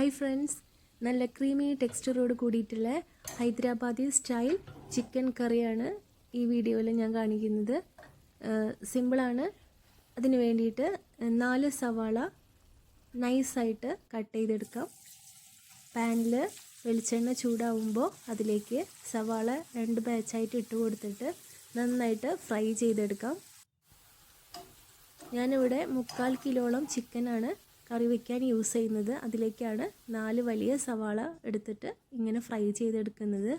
Hi friends, നല്ല creamy ടെക്സ്ചറോട് കൂടിയിട്ടുള്ള Hyderabadi style chicken കറിയാണ് ഈ വീഡിയോയിൽ ഞാൻ കാണിക്കുന്നത്. സിമ്പിളാണ്. അതിന് വേണ്ടിയിട്ട് 4 സവാള നൈസായിട്ട് കട്ട് ചെയ്തെടുക്കാം. പാനിൽ വെളിച്ചെണ്ണ ചൂടാവുമ്പോൾ അതിലേക്ക് സവാള 2 ബാച്ചായിട്ട് ഇട്ട് കൊടുത്തിട്ട് നന്നായിട്ട് ഫ്രൈ ചെയ്തെടുക്കാം. ഞാനിവിടെ 3/4 കിലോളം ചിക്കനാണ് കറി വയ്ക്കാൻ യൂസ് ചെയ്യുന്നത്. അതിലേക്കാണ് 4 വലിയ സവാള എടുത്തിട്ട് ഇങ്ങനെ ഫ്രൈ ചെയ്തെടുക്കുന്നത്.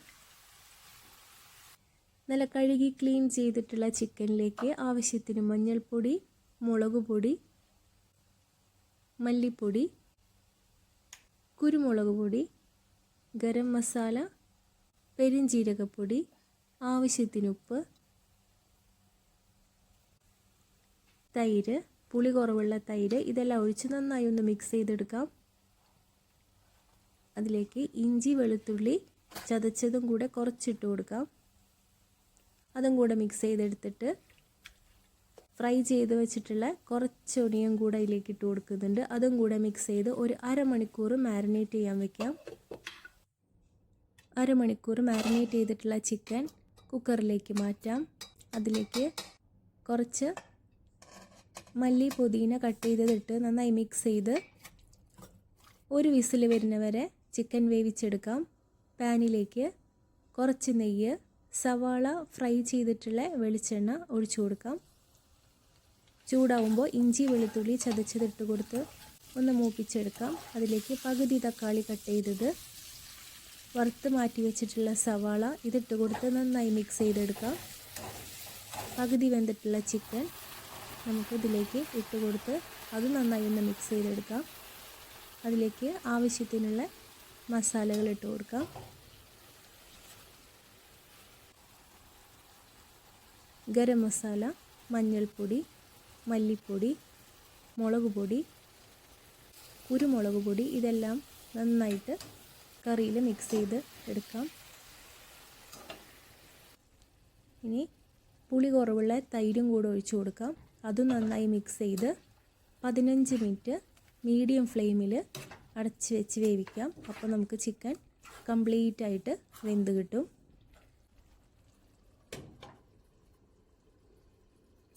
നല്ല കഴുകി ക്ലീൻ ചെയ്തിട്ടുള്ള ചിക്കനിലേക്ക് ആവശ്യത്തിന് മഞ്ഞൾപ്പൊടി, മുളക് പൊടി, മല്ലിപ്പൊടി, കുരുമുളക് പൊടി, ഗരം മസാല, പെരിഞ്ജീരകപ്പൊടി, ആവശ്യത്തിന് ഉപ്പ്, തൈര്, പുളി കുറവുള്ള തൈര്, ഇതെല്ലാം ഒഴിച്ച് നന്നായി ഒന്ന് മിക്സ് ചെയ്തെടുക്കാം. അതിലേക്ക് ഇഞ്ചി വെളുത്തുള്ളി ചതച്ചതും കൂടെ കുറച്ചിട്ട് കൊടുക്കാം. അതും കൂടെ മിക്സ് ചെയ്തെടുത്തിട്ട് ഫ്രൈ ചെയ്ത് വെച്ചിട്ടുള്ള കുറച്ച് ഒനിയൻ കൂടെ അതിലേക്ക് ഇട്ട് കൊടുക്കുന്നുണ്ട്. അതും കൂടെ മിക്സ് ചെയ്ത് ഒരു അരമണിക്കൂർ മാരിനേറ്റ് ചെയ്യാൻ വെക്കാം. അരമണിക്കൂർ മാരിനേറ്റ് ചെയ്തിട്ടുള്ള ചിക്കൻ കുക്കറിലേക്ക് മാറ്റാം. അതിലേക്ക് കുറച്ച് മല്ലി പുതിന കട്ട് ചെയ്തതിട്ട് നന്നായി മിക്സ് ചെയ്ത് ഒരു വിസിൽ വരുന്നവരെ ചിക്കൻ വേവിച്ചെടുക്കാം. പാനിലേക്ക് കുറച്ച് നെയ്യ്, സവാള ഫ്രൈ ചെയ്തിട്ടുള്ള വെളിച്ചെണ്ണ ഒഴിച്ചു കൊടുക്കാം. ചൂടാവുമ്പോൾ ഇഞ്ചി വെളുത്തുള്ളി ചതച്ചതിട്ട് കൊടുത്ത് ഒന്ന് മൂപ്പിച്ചെടുക്കാം. അതിലേക്ക് പകുതി തക്കാളി കട്ട് ചെയ്തത്, വറുത്ത് മാറ്റി വെച്ചിട്ടുള്ള സവാള ഇതിട്ട് കൊടുത്ത് നന്നായി മിക്സ് ചെയ്തെടുക്കാം. പകുതി വെന്തിട്ടുള്ള ചിക്കൻ നമുക്ക് ഇതിലേക്ക് ഇട്ട് കൊടുത്ത് അത് നന്നായി ഒന്ന് മിക്സ് ചെയ്തെടുക്കാം. അതിലേക്ക് ആവശ്യത്തിനുള്ള മസാലകൾ ഇട്ട് കൊടുക്കാം. ഗരം മസാല, മഞ്ഞൾപ്പൊടി, മല്ലിപ്പൊടി, മുളക് പൊടി, കുരുമുളക് പൊടി, ഇതെല്ലാം നന്നായിട്ട് കറിയിൽ മിക്സ് ചെയ്ത് എടുക്കാം. ഇനി പുളി കുറവുള്ള തൈരും കൂടെ ഒഴിച്ചു കൊടുക്കാം. അതും നന്നായി മിക്സ് ചെയ്ത് 15 മിനിറ്റ് മീഡിയം ഫ്ലെയിമിൽ അടച്ച് വെച്ച് വേവിക്കാം. അപ്പോൾ നമുക്ക് ചിക്കൻ കംപ്ലീറ്റ് ആയിട്ട് വെന്ത് കിട്ടും.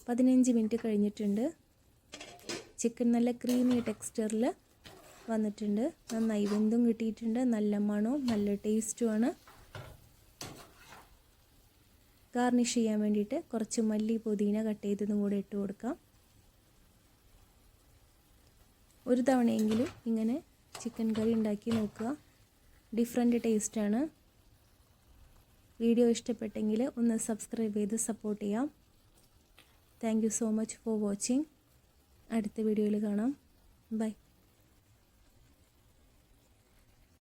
15 മിനിറ്റ് കഴിഞ്ഞിട്ടുണ്ട്. ചിക്കൻ നല്ല ക്രീമി ടെക്സ്ചറിൽ വന്നിട്ടുണ്ട്. നന്നായി വെന്തും കിട്ടിയിട്ടുണ്ട്. നല്ല മണവും നല്ല ടേസ്റ്റുമാണ്. ഗാർണിഷ് ചെയ്യാൻ വേണ്ടിയിട്ട് കുറച്ച് മല്ലി പുതിന കട്ട് ചെയ്തതും കൂടെ ഇട്ട് കൊടുക്കാം. ഒരു തവണയെങ്കിലും ഇങ്ങനെ ചിക്കൻ കറി ഉണ്ടാക്കി നോക്കുക. ഡിഫറെൻറ്റ് ടേസ്റ്റാണ്. വീഡിയോ ഇഷ്ടപ്പെട്ടെങ്കിൽ ഒന്ന് സബ്സ്ക്രൈബ് ചെയ്ത് സപ്പോർട്ട് ചെയ്യാം. Thank you so much for watching. അടുത്ത വീഡിയോയിൽ കാണാം. ബൈ.